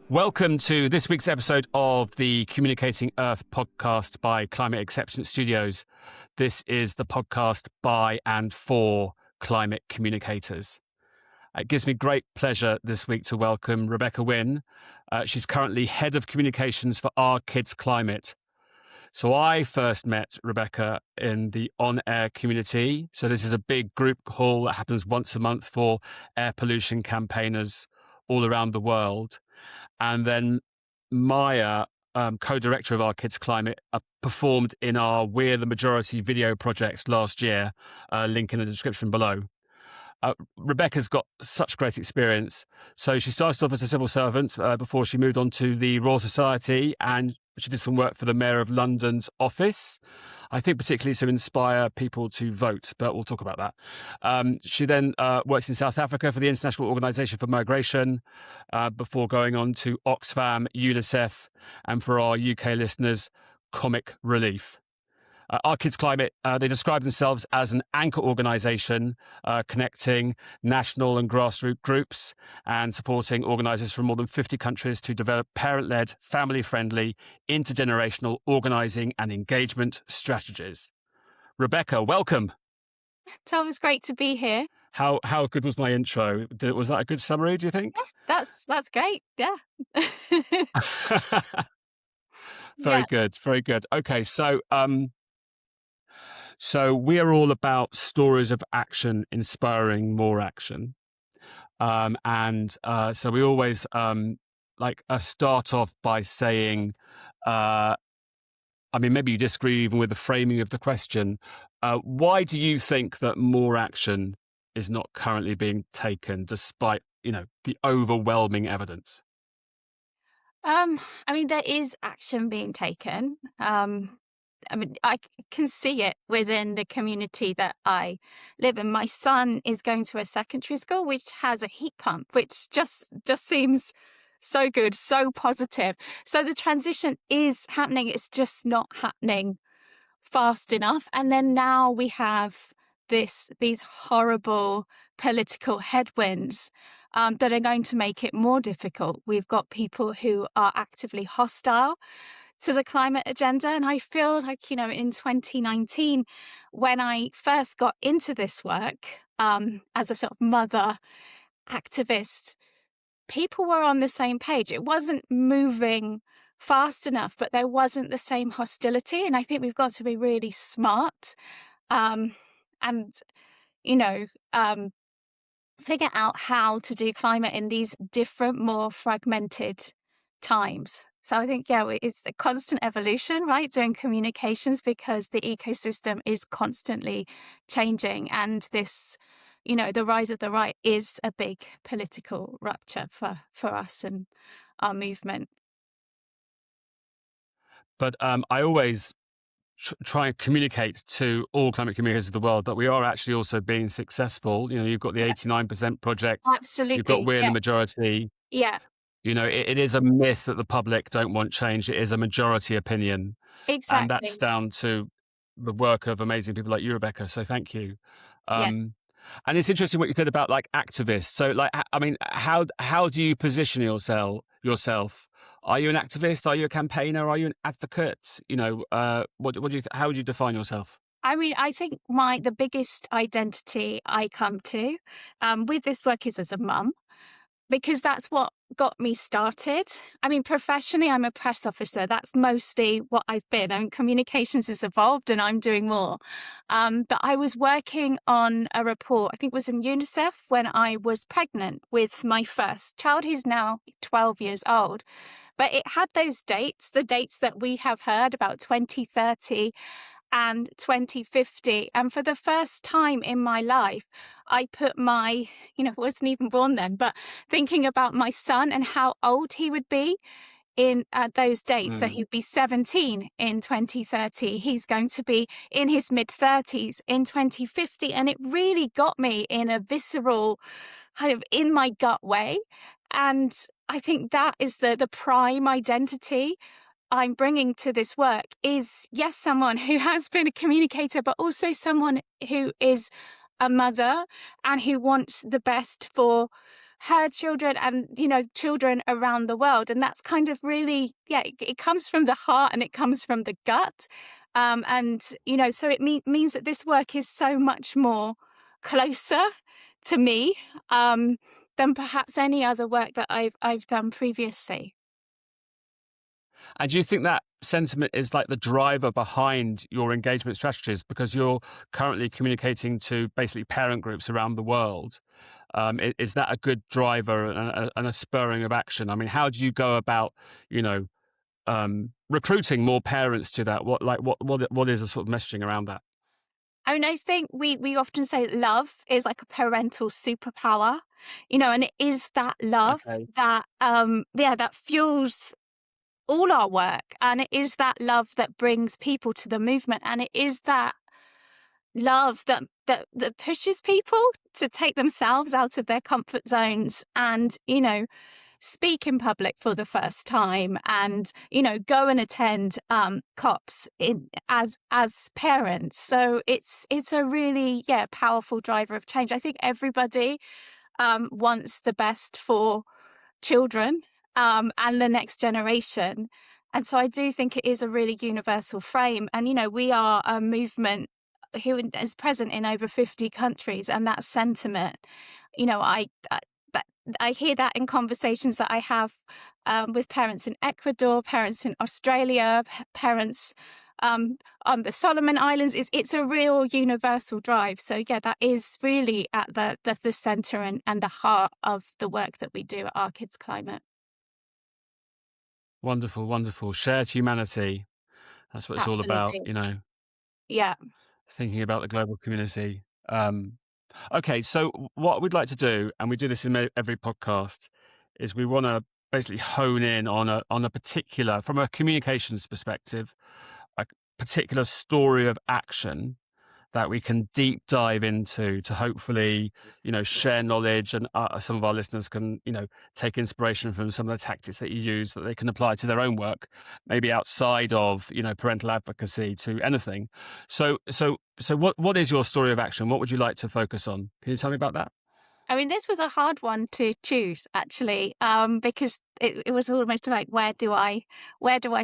Welcome to this week's episode of the Communicating Earth podcast by Climate Acceptance Studios. This is the podcast by and for climate communicators. It gives me great pleasure this week to welcome Rebecca Wynn. She's currently head of communications for Our Kids Climate. So I first met Rebecca in the on-air community. So this is a big group call that happens once a month for air pollution campaigners all around the world. And then Maya, co-director of Our Kids Climate, performed in our We're the Majority video project last year, link in the description below. Rebecca's got such great experience. So she started off as a civil servant before she moved on to the Royal Society, and she did some work for the Mayor of London's office, I think particularly to inspire people to vote, but we'll talk about that. She then worked in South Africa for the International Organization for Migration before going on to Oxfam, UNICEF, and for our UK listeners, Comic Relief. Our Kids Climate, they describe themselves as an anchor organisation connecting national and grassroots groups and supporting organisers from more than 50 countries to develop parent-led, family-friendly, intergenerational organising and engagement strategies. Rebecca, welcome. Tom, it's great to be here. How good was my intro? Was that a good summary, do you think? Yeah, that's great. Yeah. Very good. Very good. Okay, So we are all about stories of action, inspiring more action. So we always start off by saying, maybe you disagree even with the framing of the question. Why do you think that more action is not currently being taken despite, the overwhelming evidence? There is action being taken. I can see it within the community that I live in. My son is going to a secondary school which has a heat pump, which just seems so good, so positive. So the transition is happening. It's just not happening fast enough. And then now we have these horrible political headwinds that are going to make it more difficult. We've got people who are actively hostile to the climate agenda. And I feel like, in 2019, when I first got into this work as a sort of mother activist, people were on the same page. It wasn't moving fast enough, but there wasn't the same hostility. And I think we've got to be really smart figure out how to do climate in these different, more fragmented times. So I think, it's a constant evolution, right, doing communications, because the ecosystem is constantly changing. And this, the rise of the right is a big political rupture for us and our movement. But I always try and communicate to all climate communicators of the world that we are actually also being successful. You've got the 89% project. Absolutely. You've got We're the Majority. Yeah. It is a myth that the public don't want change. It is a majority opinion. Exactly. And that's down to the work of amazing people like you, Rebecca. So thank you. And it's interesting what you said about activists. So how do you position yourself? Are you an activist? Are you a campaigner? Are you an advocate? What do you how would you define yourself? I think the biggest identity I come to with this work is as a mum, because that's what got me started. Professionally, I'm a press officer. That's mostly what I've been. Communications has evolved and I'm doing more. But I was working on a report, I think it was in UNICEF, when I was pregnant with my first child, who's now 12 years old. But it had those dates, the dates that we have heard about 2030 and 2050. And for the first time in my life, I put wasn't even born then, but thinking about my son and how old he would be at those dates. So he'd be 17 in 2030. He's going to be in his mid-30s in 2050. And it really got me in a visceral, kind of in my gut way. And I think that is the prime identity I'm bringing to this work is, yes, someone who has been a communicator, but also someone who is a mother and who wants the best for her children and, children around the world. And that's kind of really, it comes from the heart and it comes from the gut. So it means that this work is so much more closer to me than perhaps any other work that I've done previously. And do you think that sentiment is like the driver behind your engagement strategies, because you're currently communicating to basically parent groups around the world? Is that a good driver and a spurring of action? I mean, how do you go about, recruiting more parents to that? What is the sort of messaging around that? I mean, I think we often say love is like a parental superpower, and it is that love Okay. that fuels all our work. And it is that love that brings people to the movement. And it is that love that pushes people to take themselves out of their comfort zones and, speak in public for the first time and, go and attend COPs as parents. So it's a really, powerful driver of change. I think everybody wants the best for children and the next generation. And so I do think it is a really universal frame. And, we are a movement who is present in over 50 countries. And that sentiment, I hear that in conversations that I have with parents in Ecuador, parents in Australia, parents on the Solomon Islands. It's a real universal drive. So that is really at the center and the heart of the work that we do at Our Kids Climate. Wonderful, wonderful. Shared humanity. That's what it's all about, Absolutely. Yeah. thinking about the global community. Okay, so what we'd like to do, and we do this in every podcast, is we want to basically hone in on a particular, from a communications perspective, a particular story of action that we can deep dive into to hopefully, share knowledge, and some of our listeners can, take inspiration from some of the tactics that you use that they can apply to their own work, maybe outside of, parental advocacy, to anything. So what is your story of action? What would you like to focus on? Can you tell me about that? I mean, this was a hard one to choose, actually, because it was almost like, where do I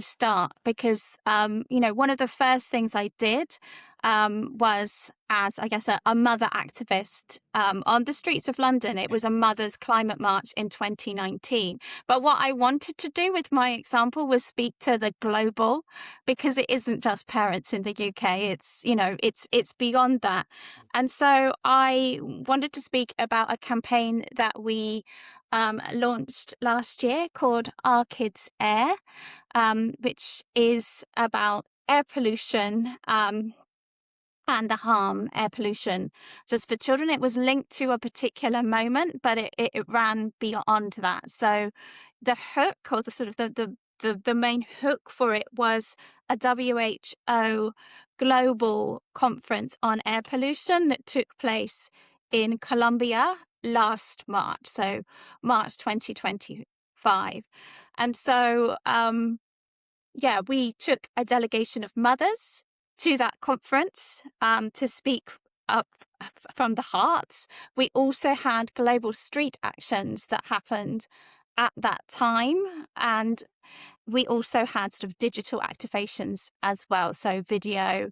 start? Because, one of the first things I did was as, I guess, a mother activist on the streets of London. It was a mother's climate march in 2019. But what I wanted to do with my example was speak to the global, because it isn't just parents in the UK. It's beyond that. And so I wanted to speak about a campaign that we launched last year called Our Kids Air, which is about air pollution and the harm air pollution does for children. It was linked to a particular moment, but it ran beyond that. So the hook, or the sort of the main hook for it, was a WHO global conference on air pollution that took place in Colombia last March, so March 2025. And so, we took a delegation of mothers to that conference to speak up from the hearts. We also had global street actions that happened at that time, and we also had sort of digital activations as well, so video,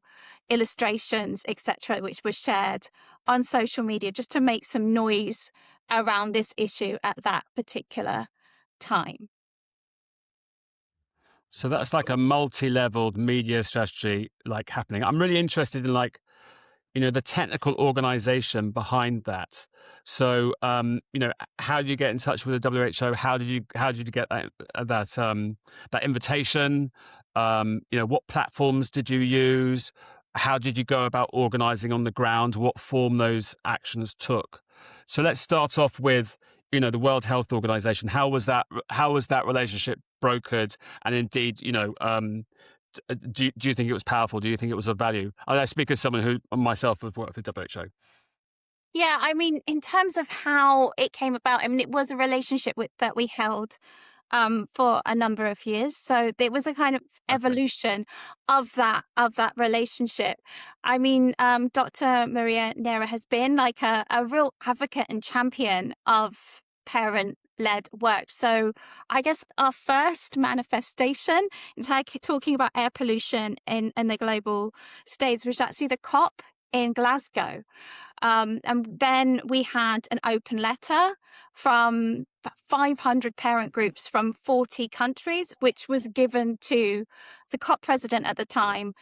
illustrations, etc., which were shared on social media just to make some noise around this issue at that particular time. So that's like a multi-leveled media strategy happening. I'm really interested in the technical organization behind that. So, how did you get in touch with the WHO? How did you get that invitation? What platforms did you use? How did you go about organizing on the ground? What form those actions took? So let's start off with, the World Health Organization. How was that relationship brokered? And indeed, do you think it was powerful? Do you think it was of value? I speak as someone who myself have worked for WHO. Yeah, I mean, in terms of how it came about, I mean, it was a relationship that we held for a number of years. So there was a kind of evolution of that relationship. I mean, Dr. Maria Neira has been like a real advocate and champion of parent-led work. So I guess our first manifestation in talking about air pollution in the global stage was actually the COP in Glasgow. And then we had an open letter from 500 parent groups from 40 countries, which was given to the COP president at the time,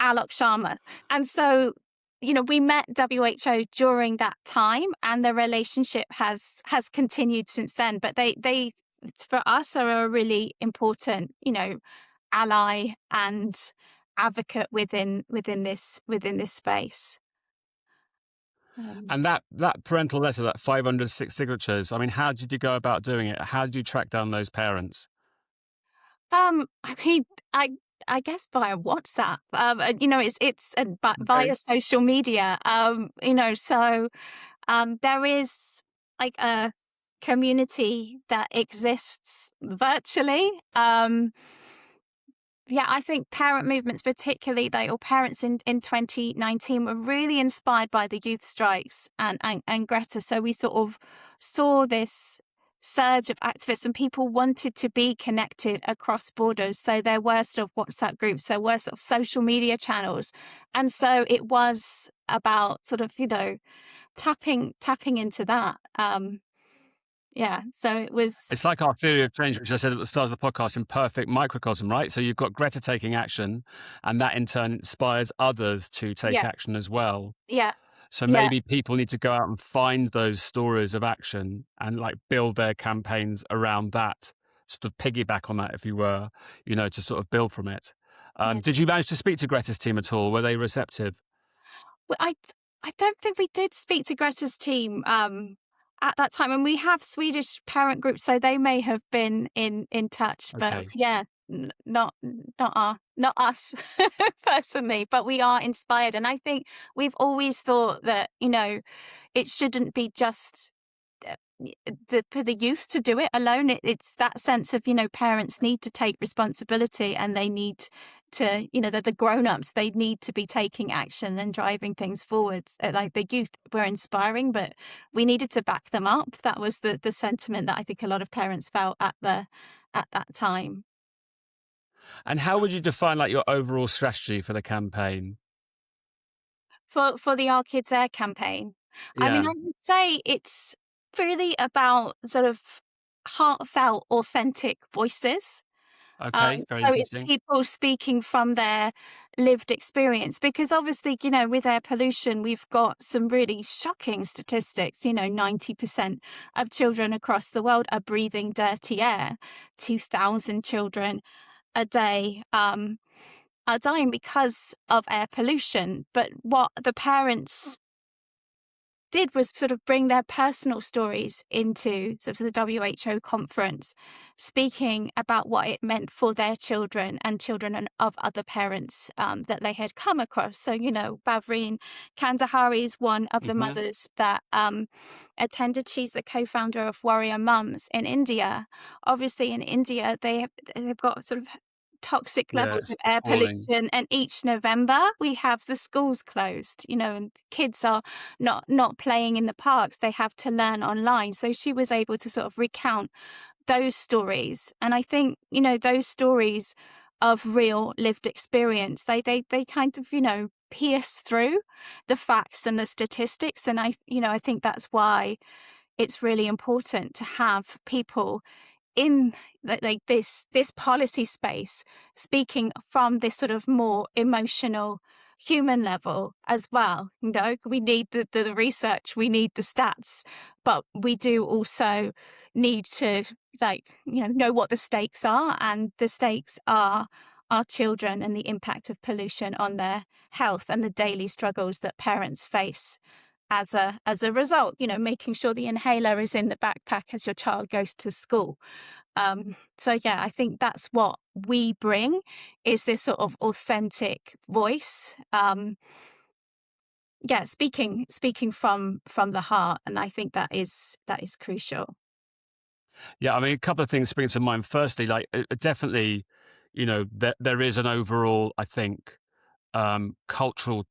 Alok Sharma. And so, we met WHO during that time, and the relationship has continued since then. But they for us are a really important, ally and advocate within this space. And that parental letter, that 506 signatures, I mean, how did you go about doing it? How did you track down those parents? I mean, I guess via WhatsApp. It's via social media. So there is like a community that exists virtually. Yeah, I think parent movements, particularly or parents in 2019, were really inspired by the youth strikes and Greta. So we sort of saw this surge of activists, and people wanted to be connected across borders. So there were sort of WhatsApp groups, there were sort of social media channels. And so it was about sort of, tapping into that. Yeah, so it was... It's like our theory of change, which I said at the start of the podcast, in perfect microcosm, right? So you've got Greta taking action, and that in turn inspires others to take action as well. Yeah. So maybe people need to go out and find those stories of action and like build their campaigns around that, sort of piggyback on that, if you were, to sort of build from it. Did you manage to speak to Greta's team at all? Were they receptive? Well, I don't think we did speak to Greta's team at that time, and we have Swedish parent groups, so they may have been in touch. But not us personally, but we are inspired. And I think we've always thought that, it shouldn't be just for the youth to do it alone. It's that sense of, parents need to take responsibility, and they need to, the grown-ups, they need to be taking action and driving things forwards. Like the youth were inspiring, but we needed to back them up. That was the sentiment that I think a lot of parents felt at that time. And how would you define like your overall strategy for the campaign? For the Our Kids Air campaign? Yeah. I mean, I would say it's really about sort of heartfelt, authentic voices. Okay, very so interesting. It's people speaking from their lived experience, because obviously, with air pollution, we've got some really shocking statistics. 90% of children across the world are breathing dirty air. 2,000 children a day are dying because of air pollution. But what the parents did was sort of bring their personal stories into sort of the WHO conference, speaking about what it meant for their children and children of other parents that they had come across. So, Bavreen Kandahari is one of the mothers that attended. She's the co-founder of Warrior Mums in India. Obviously, in India, they've got sort of toxic levels of air pollution, and each November we have the schools closed, and kids are not playing in the parks. They have to learn online. So she was able to sort of recount those stories, and I think those stories of real lived experience, they kind of pierce through the facts and the statistics. And I think that's why it's really important to have people in like this policy space speaking from this sort of more emotional human level as well. We need the research, we need the stats, but we do also need to know what the stakes are, and the stakes are our children and the impact of pollution on their health and the daily struggles that parents face as a result, making sure the inhaler is in the backpack as your child goes to school. So I think that's what we bring, is this sort of authentic voice. Speaking from the heart, and I think that is crucial. Yeah, I mean, a couple of things spring to mind. Firstly, like definitely, there is an overall, I think, cultural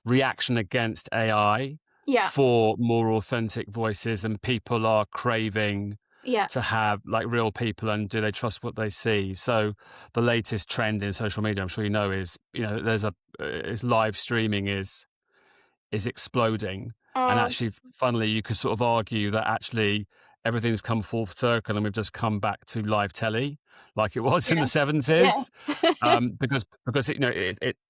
reaction against AI. Yeah. for more authentic voices, and people are craving Yeah. to have like real people, and do they trust what they see? So the latest trend in social media, I'm sure you know, is is live streaming is exploding. And Um, actually, funnily, you could sort of argue that actually everything's come full circle and we've just come back to live telly like it was in yeah. the Yeah. 70s. Because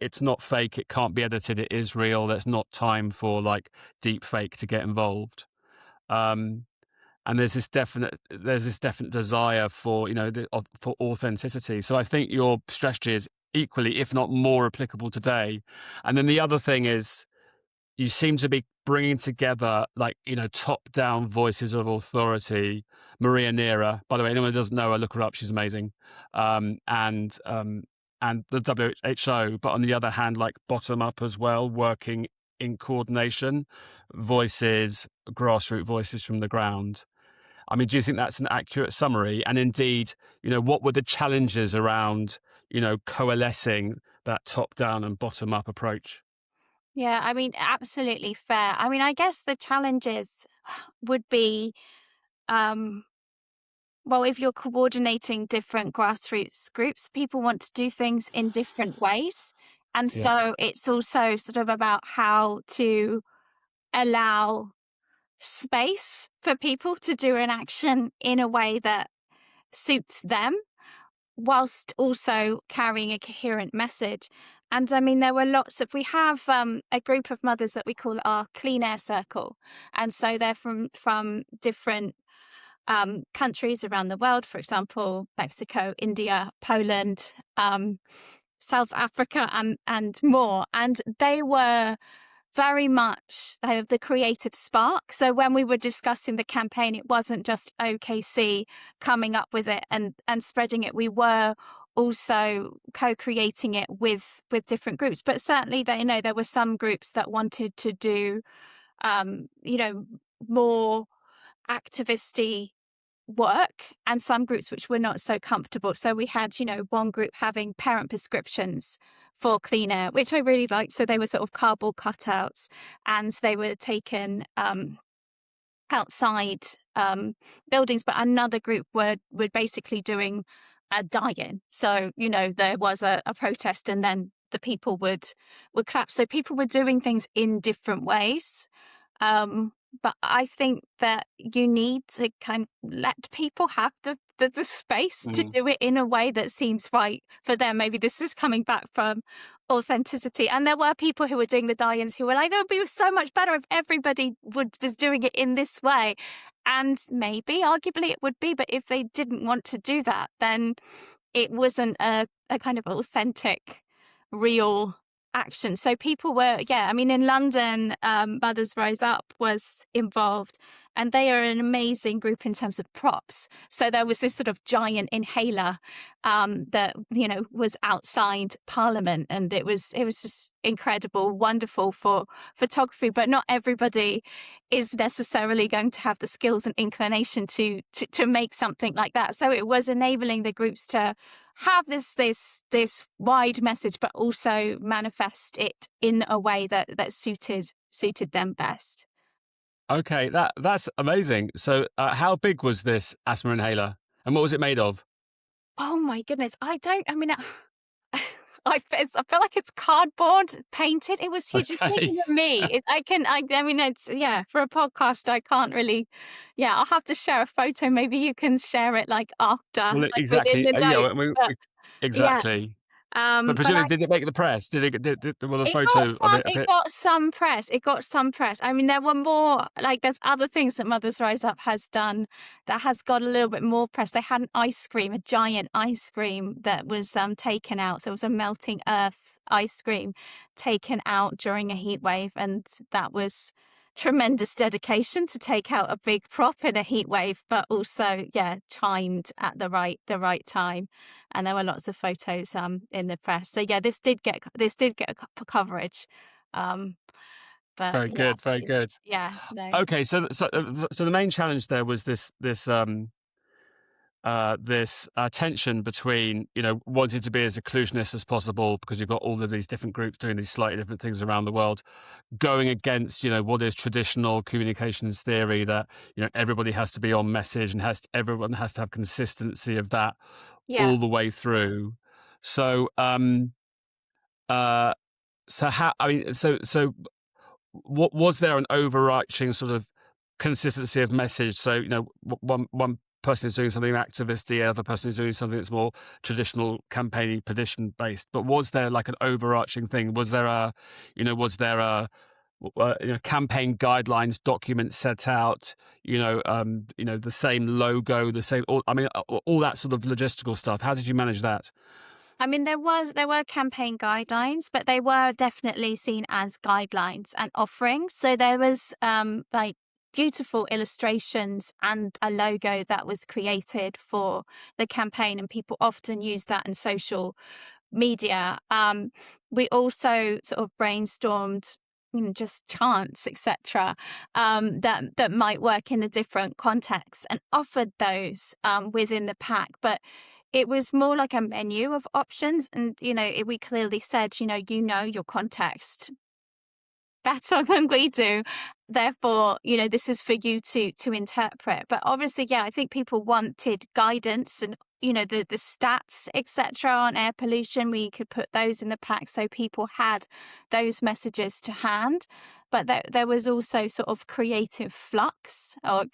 it's not fake, it can't be edited, it is real. There's not time for like deep fake to get involved. Um, and there's this definite desire for for authenticity. So I think your strategy is equally, if not more, applicable today. And then the other thing is, you seem to be bringing together like top down voices of authority. Maria Neira, by the way, anyone who doesn't know her, look her up, she's amazing. And the WHO, but on the other hand, like bottom up as well, working in coordination, voices, grassroots voices from the ground. I mean, do you think that's an accurate summary? And indeed, what were the challenges around coalescing that top down and bottom up approach? Yeah, I mean, absolutely fair. I mean, I guess the challenges would be, um, well, if you're coordinating different grassroots groups, people want to do things in different ways. And Yeah. so it's also sort of about how to allow space for people to do an action in a way that suits them, whilst also carrying a coherent message. And I mean, there were we have a group of mothers that we call our Clean Air Circle. And so they're from different countries around the world, for example, Mexico, India, Poland, South Africa, and more. And they were very much the creative spark. So when we were discussing the campaign, it wasn't just OKC coming up with it and spreading it. We were also co-creating it with different groups. But certainly, there were some groups that wanted to do, more activisty work, and some groups which were not so comfortable. So we had, one group having parent prescriptions for clean air, which I really liked. So they were sort of cardboard cutouts, and they were taken outside buildings. But another group were basically doing a die-in. So there was a protest, and then the people would clap. So people were doing things in different ways. But I think that you need to kind of let people have the space to Mm. do it in a way that seems right for them. Maybe this is coming back from authenticity. And there were people who were doing the die-ins who were like, it would be so much better if everybody was doing it in this way. And maybe, arguably, it would be. But if they didn't want to do that, then it wasn't a kind of authentic, real action. So people were, I mean, in London, Mothers Rise Up was involved, and they are an amazing group in terms of props. So there was this sort of giant inhaler that was outside Parliament, and it was just incredible, wonderful for photography. But not everybody is necessarily going to have the skills and inclination to make something like that. So it was enabling the groups to have this wide message, but also manifest it in a way that suited them best. Okay, that's amazing. So, how big was this asthma inhaler, and what was it made of? Oh my goodness! I mean, I feel like it's cardboard painted. It was huge. It's bigger Okay. than me. I mean, it's, for a podcast, I can't really. Yeah, I'll have to share a photo. Maybe you can share it like after, Well, like within exactly. the notes. I mean, But yeah, exactly. But but presumably, did it make the press? Did it? Well, the It got photo of some it. it got some press. It got some press. I mean, there were more, like, there's other things that Mothers Rise Up has done that has got a little bit more press. They had an ice cream, a giant ice cream that was taken out. So it was a melting earth ice cream taken out during a heat wave, and that was tremendous dedication to take out a big prop in a heat wave, but also, timed at the right time. And there were lots of photos in the press. So this did get coverage. Um, but Very good. Very good. no. Okay, so the main challenge there was this this tension between, wanting to be as inclusionist as possible because you've got all of these different groups doing these slightly different things around the world, going against, what is traditional communications theory that, everybody has to be on message and everyone has to have consistency of that Yeah. all the way through. So, uh, so how, I mean, so what was there an overarching sort of consistency of message? So, one person is doing something activist, the other person is doing something that's more traditional campaigning petition based. But was there like an overarching thing? Was there campaign guidelines, documents set out, the same logo, the same, all that sort of logistical stuff. How did you manage that? I mean, there were campaign guidelines, but they were definitely seen as guidelines and offerings. So there was like beautiful illustrations and a logo that was created for the campaign, and people often use that in social media. We also sort of brainstormed, just chants, etc., that might work in the different contexts, and offered those within the pack. But it was more like a menu of options, and we clearly said, your context better than we do. Therefore, this is for you to interpret. But obviously, yeah, I think people wanted guidance and the stats, etc., on air pollution. We could put those in the pack so people had those messages to hand. But there was also sort of creative flux, or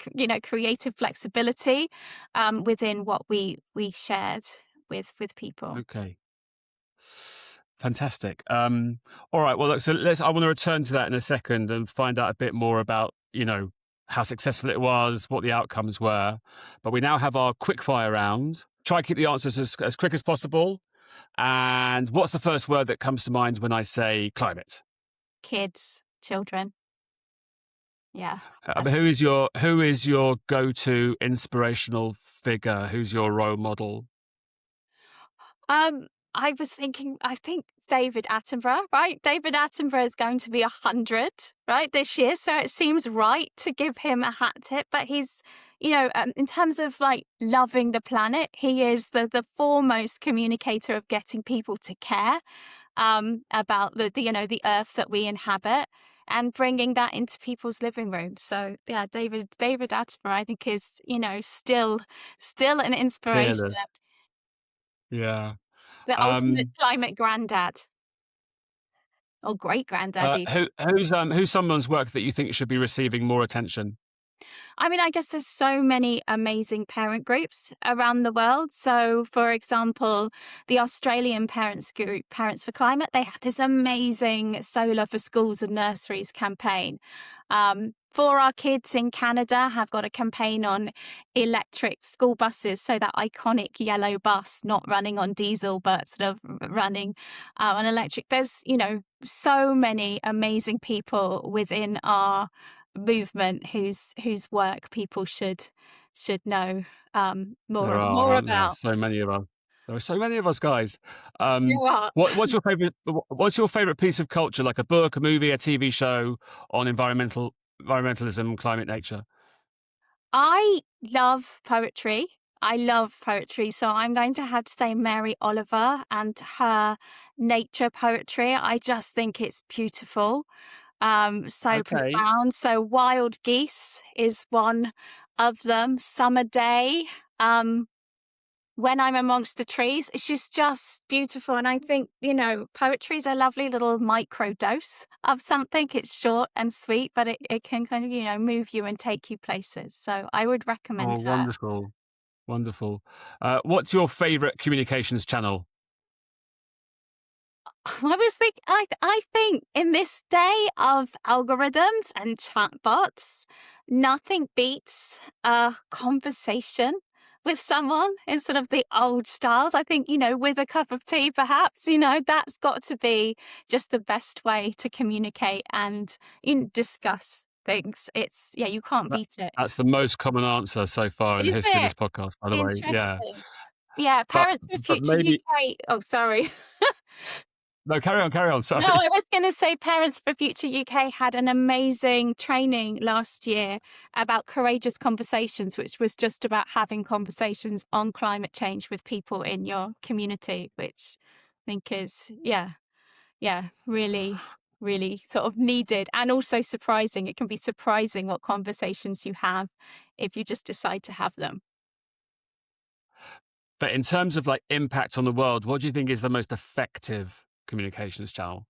creative flexibility within what we shared with people. Okay. Fantastic. All right. Well, look, so I want to return to that in a second and find out a bit more about, how successful it was, what the outcomes were. But we now have our quick fire round. Try and keep the answers as quick as possible. And what's the first word that comes to mind when I say climate? Kids, children. Yeah. Who is your go-to inspirational figure? Who's your role model? I was thinking, I think David Attenborough, right? David Attenborough is going to be 100, right, this year. So it seems right to give him a hat tip. But he's, in terms of like loving the planet, he is the foremost communicator of getting people to care about the earth that we inhabit, and bringing that into people's living rooms. So yeah, David Attenborough, I think, is still an inspiration. Fearless. Yeah. The ultimate climate granddad, or great granddad even. Who's someone's work that you think should be receiving more attention? I mean, I guess there's so many amazing parent groups around the world. So, for example, the Australian parents group, Parents for Climate, they have this amazing Solar for Schools and Nurseries campaign. For Our Kids in Canada have got a campaign on electric school buses. So that iconic yellow bus, not running on diesel, but sort of running on electric. There's, so many amazing people within our movement whose work people should know more about. So many of us. There are so many of us, guys. You are. What's your favorite? What's your favorite piece of culture? Like a book, a movie, a TV show on environmentalism, climate, nature. I love poetry. So I'm going to have to say Mary Oliver and her nature poetry. I just think it's beautiful. So profound. So Wild Geese is one of them. Summer Day. When I'm Amongst the Trees. It's just beautiful. And I think, poetry is a lovely little micro dose of something. It's short and sweet, but it can kind of, move you and take you places. So I would recommend her. Wonderful. Wonderful. What's your favorite communications channel? I think in this day of algorithms and chatbots, nothing beats a conversation with someone in sort of the old styles. I think, with a cup of tea, perhaps, that's got to be just the best way to communicate and discuss things. You can't beat it. That's the most common answer so far in the history of this podcast, by the way. Yeah. Yeah. Parents for Future UK. Oh, sorry. No, carry on. Sorry. No, I was going to say Parents for Future UK had an amazing training last year about courageous conversations, which was just about having conversations on climate change with people in your community, which I think is, really, really sort of needed and also surprising. It can be surprising what conversations you have if you just decide to have them. But in terms of like impact on the world, what do you think is the most effective communications channel?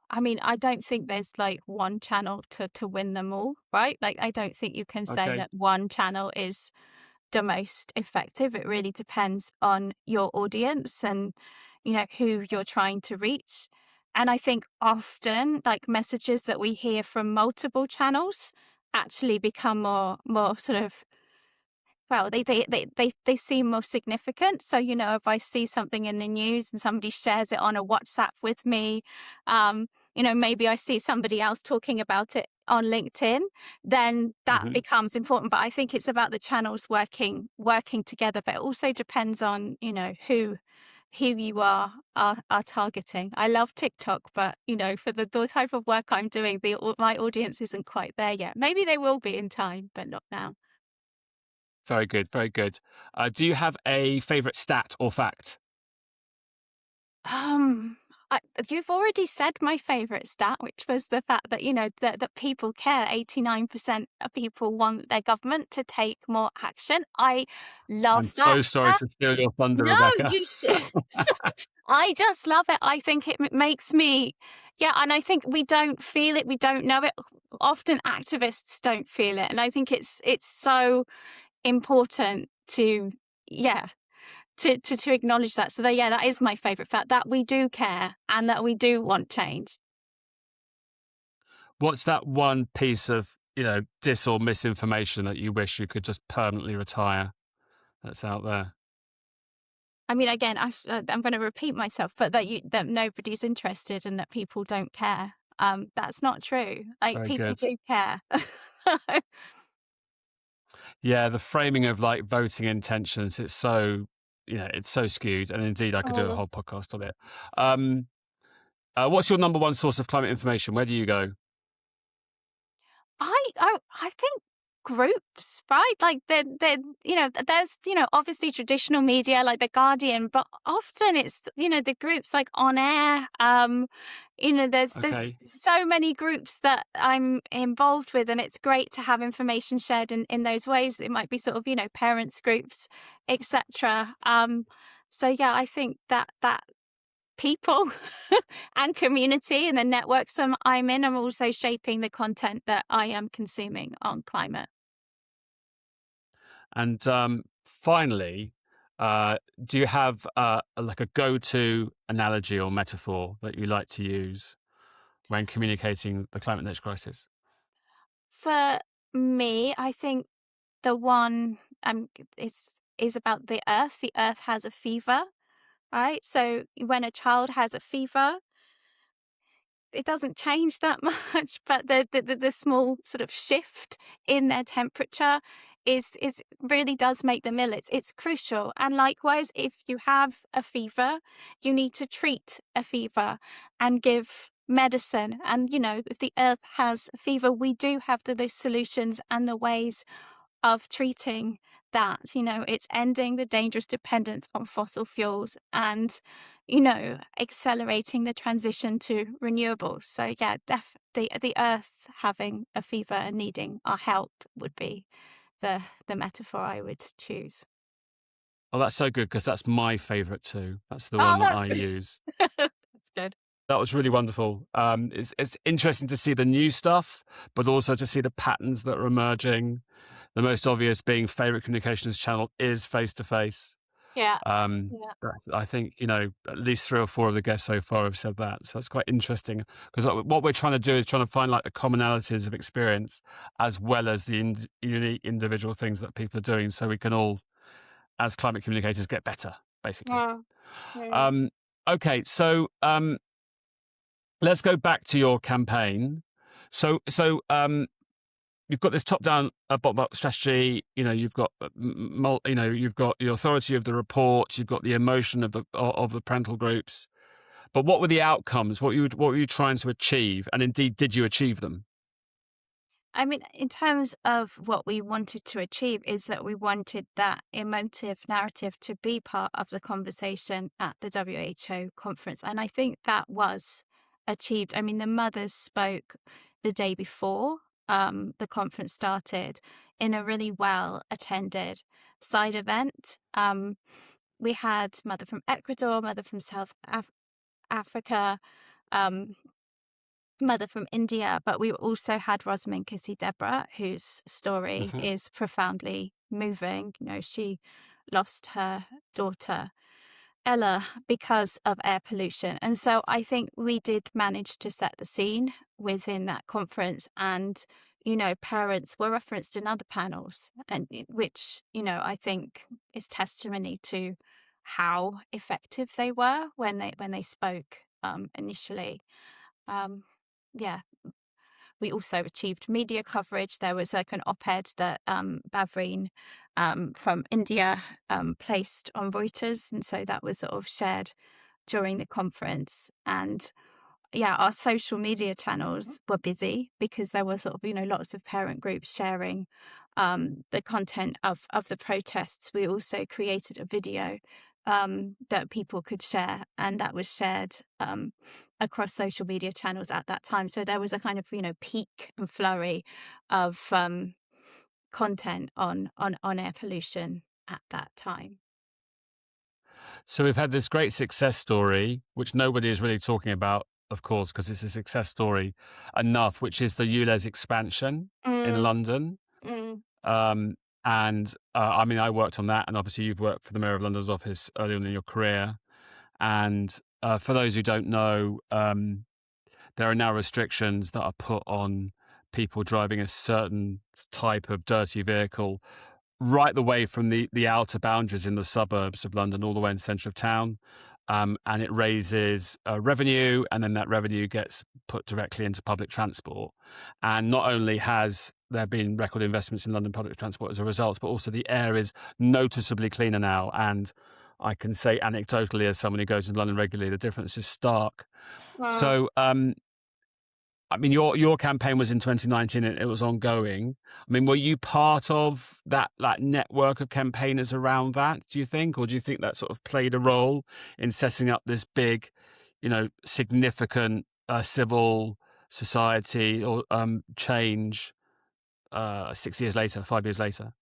I mean, I don't think there's like one channel to win them all, right? Like, I don't think you can say Okay. that one channel is the most effective. It really depends on your audience and, who you're trying to reach. And I think often like messages that we hear from multiple channels actually become more sort of, well, they seem more significant. So, if I see something in the news and somebody shares it on a WhatsApp with me, maybe I see somebody else talking about it on LinkedIn, then that becomes important. But I think it's about the channels working together. But it also depends on, who you are targeting. I love TikTok, but for the type of work I'm doing, my audience isn't quite there yet. Maybe they will be in time, but not now. Very good. Very good. Do you have a favorite stat or fact? You've already said my favorite stat, which was the fact that, that people care. 89% of people want their government to take more action. I love I'm that so sorry stat. to steal your thunder, No, Rebecca. you should. I just love it. I think it makes me, and I think we don't feel it. We don't know it. Often activists don't feel it. And I think it's so important to, to acknowledge that. So that is my favorite fact, that we do care and that we do want change. What's that one piece of, dis or misinformation that you wish you could just permanently retire that's out there? I mean, again, I'm going to repeat myself, but that nobody's interested and that people don't care. That's not true. Like, Very people good. do care. Yeah, the framing of like voting intentions, it's so, it's so skewed. And indeed, I could do a whole podcast on it. What's your number one source of climate information? Where do you go? I think groups, right? Like there's obviously traditional media like The Guardian, but often it's the groups like On Air. There's Okay. so many groups that I'm involved with, and it's great to have information shared in those ways. It might be sort of parents groups, etc. So I think that people and community and the networks I'm in are also shaping the content that I am consuming on climate. And finally, do you have like a go-to analogy or metaphor that you like to use when communicating the climate change crisis? For me, I think the one is about the earth. The earth has a fever, right? So when a child has a fever, it doesn't change that much, but the small sort of shift in their temperature is really does make them ill. It's crucial. And likewise, if you have a fever, you need to treat a fever and give medicine. And if the earth has a fever, we do have those solutions and the ways of treating that. It's ending the dangerous dependence on fossil fuels and accelerating the transition to renewables. So the earth having a fever and needing our help would be the metaphor I would choose. Oh, that's so good, because that's my favorite too. That's the one that I use. That's good. That was really wonderful. It's interesting to see the new stuff, but also to see the patterns that are emerging. The most obvious being favorite communications channel is face-to-face. Yeah. I think, at least 3 or 4 of the guests so far have said that. So it's quite interesting, because what we're trying to do is trying to find like the commonalities of experience as well as the unique individual things that people are doing, so we can all, as climate communicators, get better, basically. Yeah. Okay, so let's go back to your campaign. So you've got this top-down, bottom-up strategy. You've got, you've got the authority of the report. You've got the emotion of the parental groups. But what were the outcomes? What were you trying to achieve? And indeed, did you achieve them? I mean, in terms of what we wanted to achieve, is that we wanted that emotive narrative to be part of the conversation at the WHO conference. And I think that was achieved. I mean, the mothers spoke the day before the conference started in a really well attended side event. We had mother from Ecuador, mother from South Africa, um, mother from India, but we also had Rosamund Kissy Deborah, whose story Uh-huh. is profoundly moving. You know, she lost her daughter Ella because of air pollution. And so I think we did manage to set the scene within that conference. And, you know, parents were referenced in other panels, and which, you know, I think is testimony to how effective they were when they spoke initially. Um, yeah, we also achieved media coverage. There was like an op-ed that Bavreen from India placed on Reuters, and so that was sort of shared during the conference. And yeah, our social media channels were busy because there were sort of, you know, lots of parent groups sharing the content of the protests. We also created a video that people could share, and that was shared across social media channels at that time. So there was a kind of, you know, peak and flurry of content on air pollution at that time. So we've had this great success story, which nobody is really talking about, of course, because it's a success story enough, which is the ULEZ expansion in Mm, London. mm. Um, and I mean, I worked on that, and obviously you've worked for the Mayor of London's office early on in your career. And for those who don't know, there are now restrictions that are put on people driving a certain type of dirty vehicle right the way from the outer boundaries in the suburbs of London all the way in the centre of town. And it raises revenue, and then that revenue gets put directly into public transport. And not only has there been record investments in London public transport as a result, but also the air is noticeably cleaner now. And I can say anecdotally, as someone who goes to London regularly, the difference is stark. Well, So, I mean, your campaign was in 2019 and it was ongoing. I mean, were you part of that network of campaigners around that, do you think? Or do you think that sort of played a role in setting up this big, you know, significant civil society or change 6 years later, 5 years later?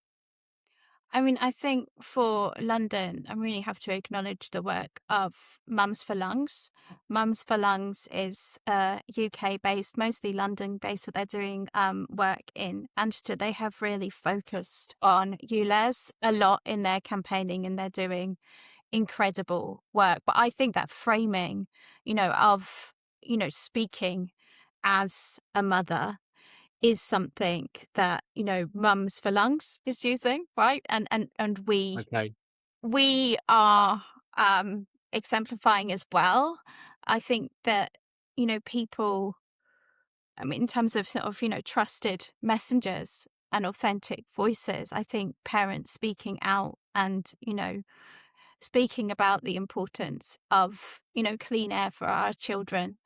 I mean, I think for London, I really have to acknowledge the work of Mums for Lungs. Mums for Lungs is UK based, mostly London based, but they're doing work in Manchester. They have really focused on ULEZ a lot in their campaigning, and they're doing incredible work. But I think that framing, you know, of, you know, speaking as a mother is something that, you know, Mums for Lungs is using, right? And Okay. we are exemplifying as well. I think that, you know, people, I mean, in terms of sort of, you know, trusted messengers and authentic voices, I think parents speaking out and, you know, speaking about the importance of, you know, clean air for our children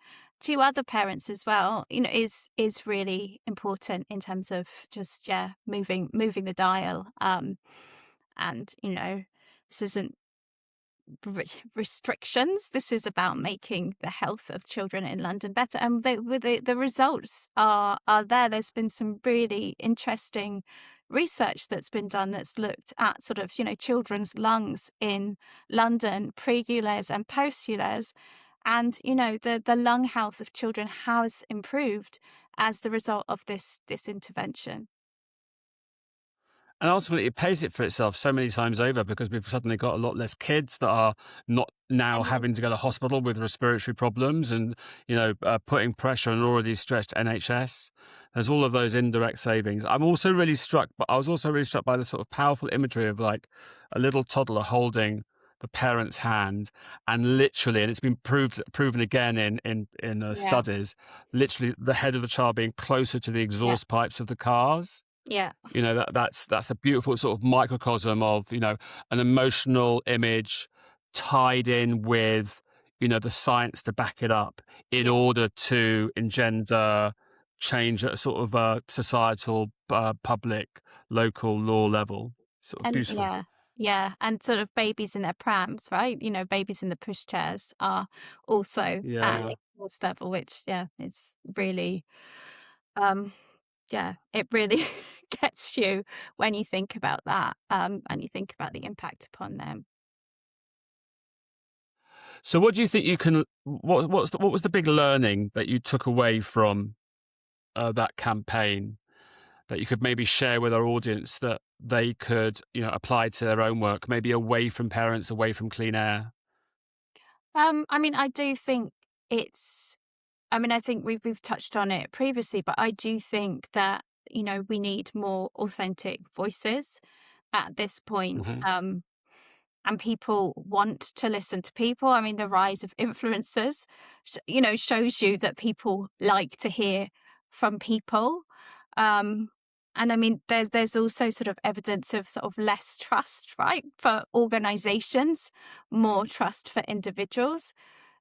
to other parents as well, you know, is really important in terms of just, yeah, moving the dial. And, you know, this isn't restrictions. This is about making the health of children in London better. And the results are there. There's been some really interesting research that's been done that's looked at sort of, you know, children's lungs in London, pre-ULEZ and post-ULEZ. And, you know, the lung health of children has improved as the result of this intervention. And ultimately, it pays it for itself so many times over because we've suddenly got a lot less kids that are not now Mhm. having to go to hospital with respiratory problems and, you know, putting pressure on an already stretched NHS. There's all of those indirect savings. I was also really struck by the sort of powerful imagery of like a little toddler holding the parent's hand and literally, and it's been proven again in Yeah, studies, literally the head of the child being closer to the yeah, exhaust pipes of the cars. yeah, You know, that's a beautiful sort of microcosm of, you know, an emotional image tied in with, the science to back it up in Yeah. order to engender change at a sort of a societal, public, local law level. Sort of And beautiful. yeah. And sort of babies in their prams, right? Babies in the pushchairs are also at Yeah. a course level, which, yeah, is really, um, yeah, it really gets you when you think about that, and you think about the impact upon them. So what do you think you can, what was the big learning that you took away from that campaign that you could maybe share with our audience that they could, apply to their own work, maybe away from parents, away from clean air? I mean, I do think it's I mean, I think we've touched on it previously, but I do think that, we need more authentic voices at this point. Hmm. And people want to listen to people. I mean, the rise of influencers, shows you that people like to hear from people. Um, and I mean, there's also sort of evidence of sort of less trust, right, for organizations, more trust for individuals.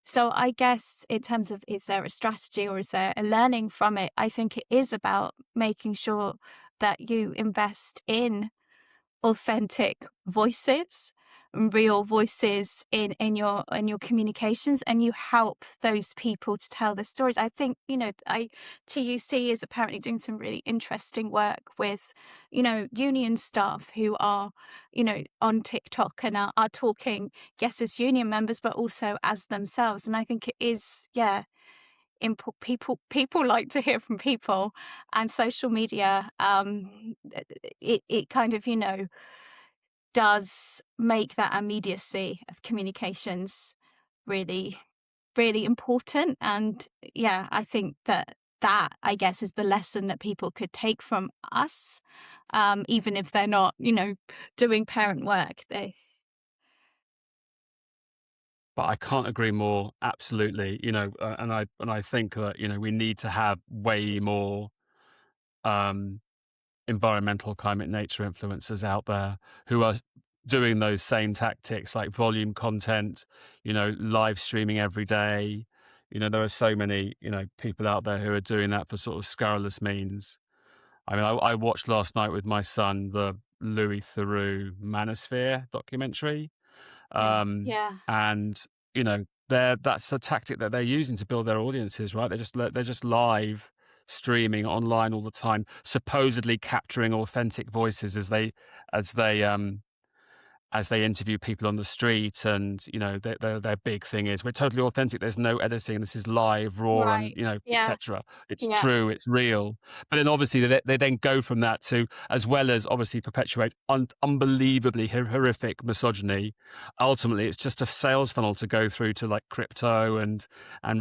So I guess in terms of, is there a strategy or is there a learning from it? I think it is about making sure that you invest in authentic voices, real voices in your communications, and you help those people to tell their stories. I think, TUC is apparently doing some really interesting work with, union staff who are, on TikTok and are talking, yes, as union members, but also as themselves. And I think it is, yeah, people like to hear from people, and social media, it kind of, does make that immediacy of communications really, really important. And yeah, I think that I guess is the lesson that people could take from us, even if they're not, doing parent work. They But I can't agree more. Absolutely. And I think that, we need to have way more, um, environmental, climate, nature influencers out there who are doing those same tactics like volume content, live streaming every day. There are so many, people out there who are doing that for sort of scurrilous means. I mean, I watched last night with my son the Louis Theroux Manosphere documentary. yeah, Um, yeah. and that's a tactic that they're using to build their audiences, right? They're just live streaming online all the time, supposedly capturing authentic voices as they interview people on the street. And their big thing is, we're totally authentic, there's no editing, this is live, raw, and Right. Yeah, etc. It's yeah. true, it's real. But then obviously they then go from that to, as well as obviously perpetuate unbelievably horrific misogyny, ultimately it's just a sales funnel to go through to like crypto and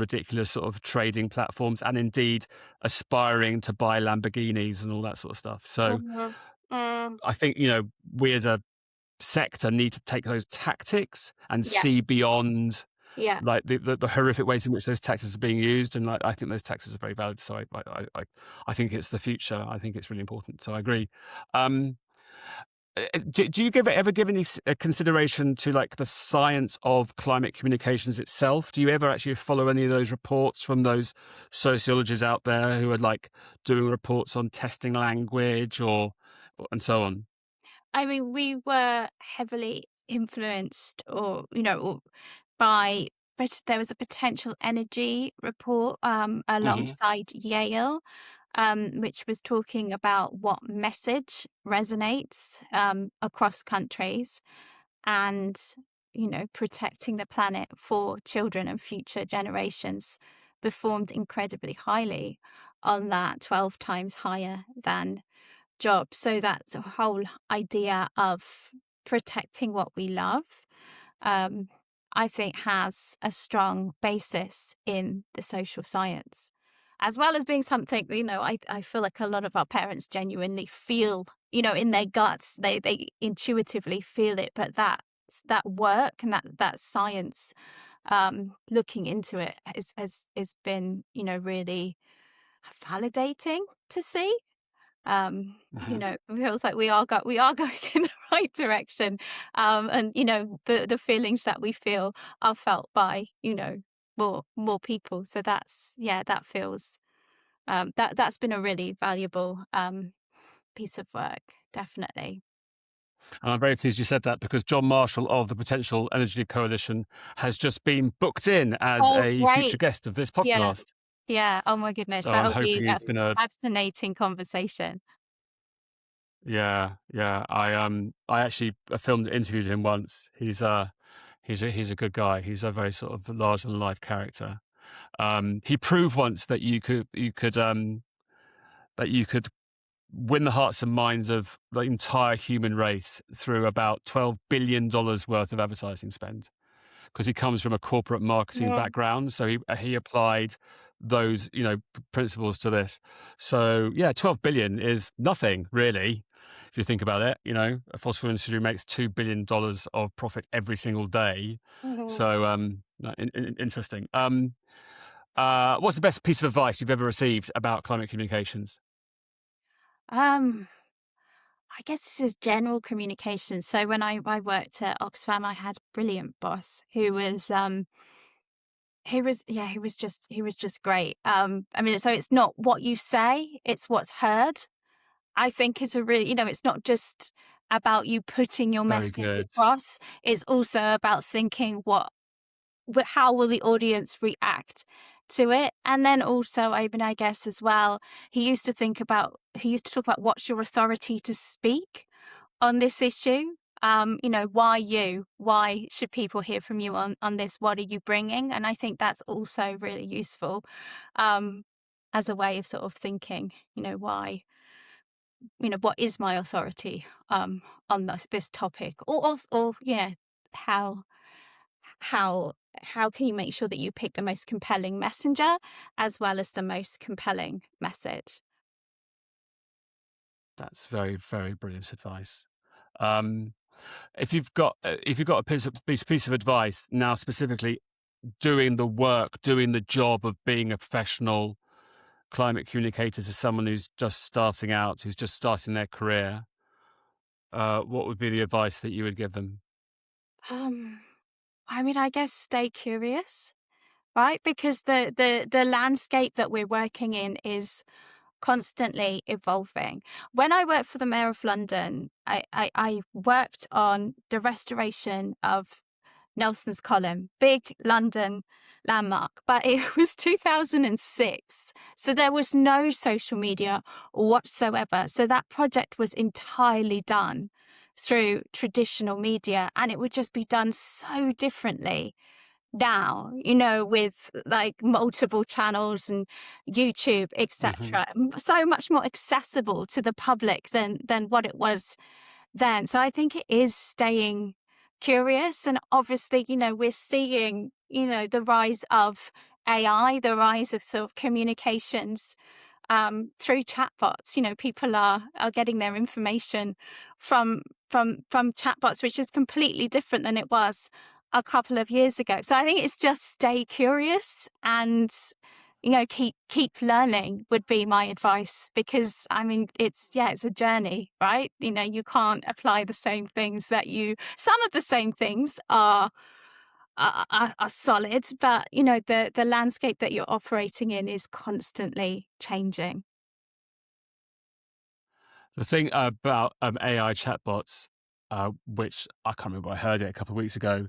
ridiculous sort of trading platforms, and indeed aspiring to buy Lamborghinis and all that sort of stuff. So Mhm. Mm, I think we as a sector need to take those tactics and yeah, see beyond yeah. like the horrific ways in which those tactics are being used. And like, I think those tactics are very valid. So I think it's the future. I think it's really important. So I agree. Um, do you ever give any consideration to like the science of climate communications itself? Do you ever actually follow any of those reports from those sociologists out there who are like doing reports on testing language and so on? I mean, we were heavily influenced, by, but there was a potential energy report, Hmm. alongside Yale, which was talking about what message resonates, across countries, and, protecting the planet for children and future generations performed incredibly highly on that, 12 times higher than job. So that's a whole idea of protecting what we love, um, I think has a strong basis in the social science, as well as being something, I feel like a lot of our parents genuinely feel, in their guts, they intuitively feel it, but that work and that science, looking into it has been, really validating to see. It feels like we are going in the right direction. And the feelings that we feel are felt by more people. So that feels that's been a really valuable piece of work, definitely. And I'm very pleased you said that, because John Marshall of the Potential Energy Coalition has just been booked in as Oh, a future great. guest of this Yeah. podcast. Yeah. Oh my goodness. So I'm That'll hoping be he's a going to. fascinating conversation. Yeah, yeah. I actually interviewed him once. He's a good guy. He's a very sort of larger than life character. He proved once that you could win the hearts and minds of the entire human race through about $12 billion worth of advertising spend, because he comes from a corporate marketing Yeah. background. So he applied those principles to this. So yeah, 12 billion is nothing really if you think about it. A fossil fuel industry makes $2 billion of profit every single day. Mhm. So interesting. What's the best piece of advice you've ever received about climate communications? Um, I guess this is general communication. So when I worked at Oxfam, I had a brilliant boss who was just great. So it's not what you say, it's what's heard. I think is a really, it's not just about you putting your Very message good. across. It's also about thinking how will the audience react to it? And then also, I guess as well, he used to talk about what's your authority to speak on this issue. Why you? Why should people hear from you on this? What are you bringing? And I think that's also really useful as a way of sort of thinking, why, what is my authority on this topic? Or yeah, how how how can you make sure that you pick the most compelling messenger as well as the most compelling message? That's very, very brilliant advice. Um, if you've got a piece of advice now, specifically doing the work, doing the job of being a professional climate communicator to someone who's just starting out, who's just starting their career, what would be the advice that you would give them? Um, I guess stay curious, right? Because the landscape that we're working in is constantly evolving. When I worked for the Mayor of London, I worked on the restoration of Nelson's Column, big London landmark, but it was 2006. So there was no social media whatsoever. So that project was entirely done through traditional media, and it would just be done so differently now, with like multiple channels and YouTube, Hmm. etc. So much more accessible to the public than what it was then. So I think it is staying curious. And obviously, we're seeing, the rise of AI, the rise of sort of communications through chatbots. People are getting their information from chatbots, which is completely different than it was a couple of years ago. So I think it's just stay curious and keep learning would be my advice, because it's a journey, right? You can't apply the same things some of the same things are solid, but the landscape that you're operating in is constantly changing. The thing about AI chatbots, which I can't remember, I heard it a couple of weeks ago,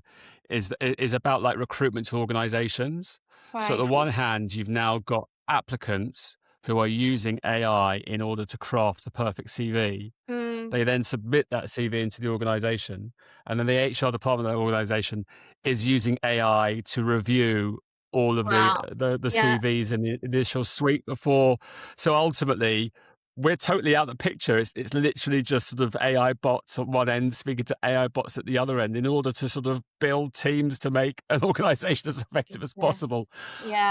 is about like recruitment to organizations. So, on Right. the one hand, you've now got applicants who are using AI in order to craft the perfect CV. Mm, They then submit that CV into the organization, and then the HR department of the organization is using AI to review all of the wow. the Yeah. CVs in the initial suite before. So ultimately, we're totally out of the picture. It's literally just sort of AI bots at one end speaking to AI bots at the other end in order to sort of build teams to make an organization as effective as Yes. possible.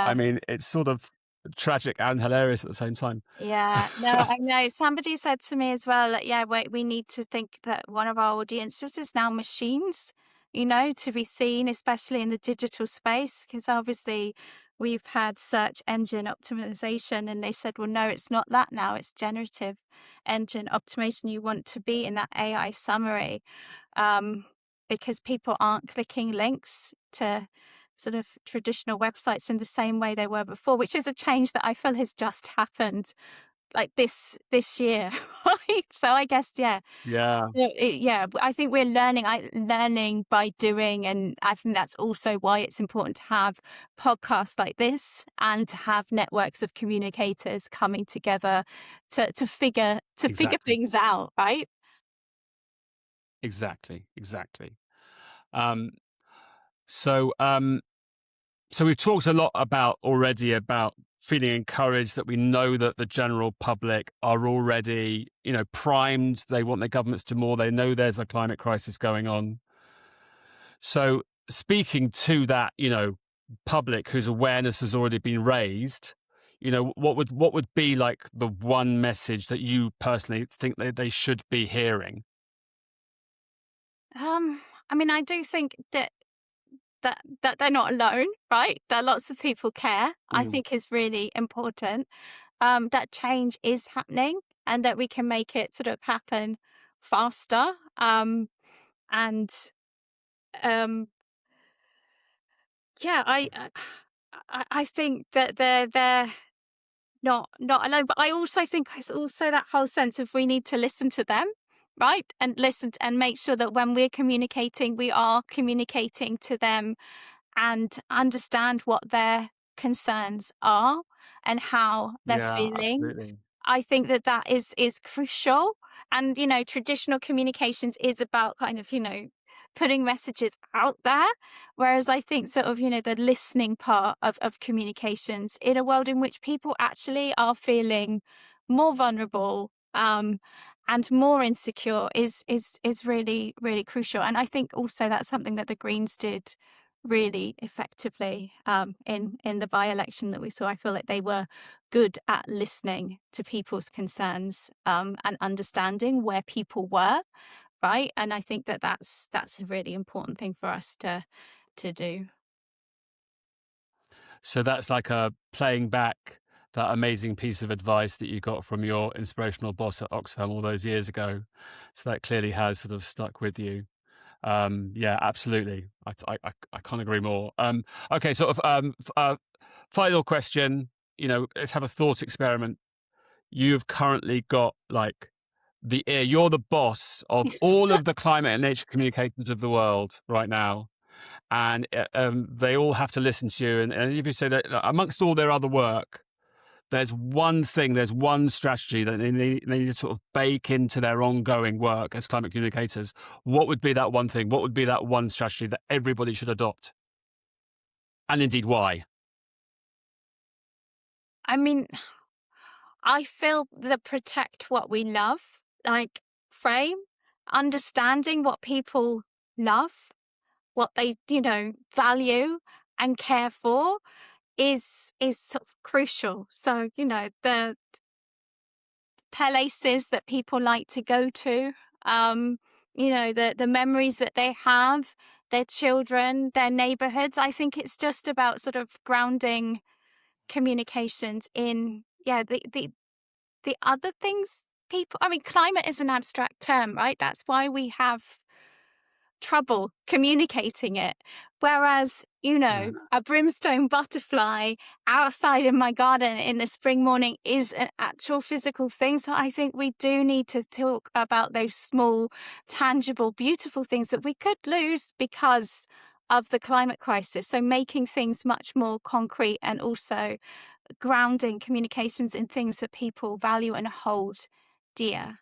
I Yeah. mean, it's sort of tragic and hilarious at the same time. Yeah. No, I know. Somebody said to me as well that, yeah, wait, we need to think that one of our audiences is now machines, to be seen, especially in the digital space, because obviously we've had search engine optimization, and they said, well, no, it's not that now. It's generative engine optimization. You want to be in that AI summary, because people aren't clicking links to sort of traditional websites in the same way they were before, which is a change that I feel has just happened like this year. Right? So I guess, yeah. Yeah, Yeah, I think we're learning by doing, and I think that's also why it's important to have podcasts like this and to have networks of communicators coming together to figure exactly, things out, right? exactly. Um, so, um, so we've talked a lot already about feeling encouraged, that we know that the general public are already, primed. They want their governments to do more. They know there's a climate crisis going on. So speaking to that, public whose awareness has already been raised, what would be like the one message that you personally think that they should be hearing? I mean, I do think that they're not alone, right? That lots of people care, I Mm. think is really important. That change is happening and that we can make it sort of happen faster. And um, yeah, I think that they're not alone. But I also think it's also that whole sense of we need to listen to them, right? And and make sure that when we're communicating, we are communicating to them and understand what their concerns are and how they're Yeah, feeling. absolutely. I think that is crucial. And, traditional communications is about kind of, putting messages out there. Whereas I think sort of, the listening part of communications in a world in which people actually are feeling more vulnerable, and more insecure is really, really crucial. And I think also that's something that the Greens did really effectively, in the by-election that we saw. I feel like they were good at listening to people's concerns, and understanding where people were, right? And I think that's a really important thing for us to do. So that's like a playing back that amazing piece of advice that you got from your inspirational boss at Oxfam all those years ago. So that clearly has sort of stuck with you. Yeah, absolutely. I can't agree more. Okay, sort of final question. Let's have a thought experiment. You've currently got like the ear. You're the boss of all of the climate and nature communicators of the world right now, and they all have to listen to you. And if you say that amongst all their other work, there's one thing, there's one strategy that they need to sort of bake into their ongoing work as climate communicators, what would be that one thing? What would be that one strategy that everybody should adopt? And indeed, why? I mean, I feel the protect what we love, like frame, understanding what people love, what they, value and care for is sort of crucial. So, the places that people like to go to, the memories that they have, their children, their neighborhoods. I think it's just about sort of grounding communications in, yeah, the other things people, I mean, climate is an abstract term, right? That's why we have trouble communicating it. Whereas, Yeah. a brimstone butterfly outside in my garden in the spring morning is an actual physical thing. So I think we do need to talk about those small, tangible, beautiful things that we could lose because of the climate crisis. So making things much more concrete and also grounding communications in things that people value and hold dear.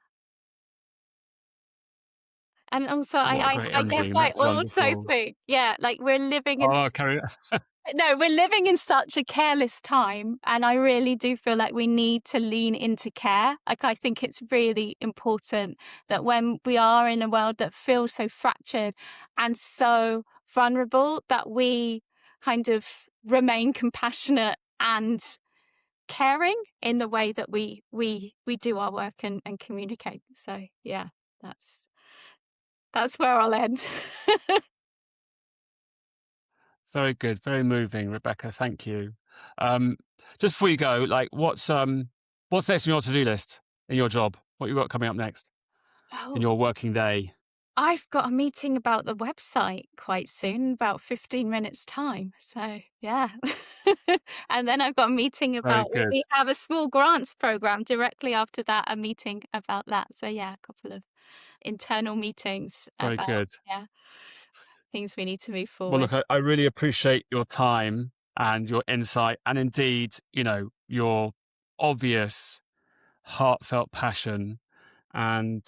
And also, What a great I guess ending. I That's also wonderful. think, yeah, like Oh, carry on. we're living in such a careless time. And I really do feel like we need to lean into care. Like, I think it's really important that when we are in a world that feels so fractured and so vulnerable, that we kind of remain compassionate and caring in the way that we do our work and communicate. So yeah, that's where I'll end. Very good. Very moving, Rebecca. Thank you. Just before you go, like what's next on your to-do list in your job? What you got coming up next in Oh, your working day? I've got a meeting about the website quite soon, about 15 minutes time. So yeah. And then I've got a meeting Very about, good. we have a small grants program directly after that, a meeting about that. So yeah, a couple of internal meetings Very about, good. yeah, things we need to move Well, forward. look, I really appreciate your time and your insight, and indeed, your obvious, heartfelt passion. And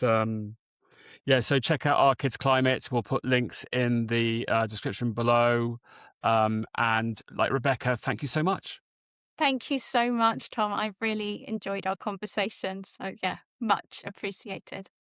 yeah, so check out Our Kids Climate. We'll put links in the description below. And like Rebecca, thank you so much. Thank you so much, Tom. I've really enjoyed our conversation. So yeah, much appreciated.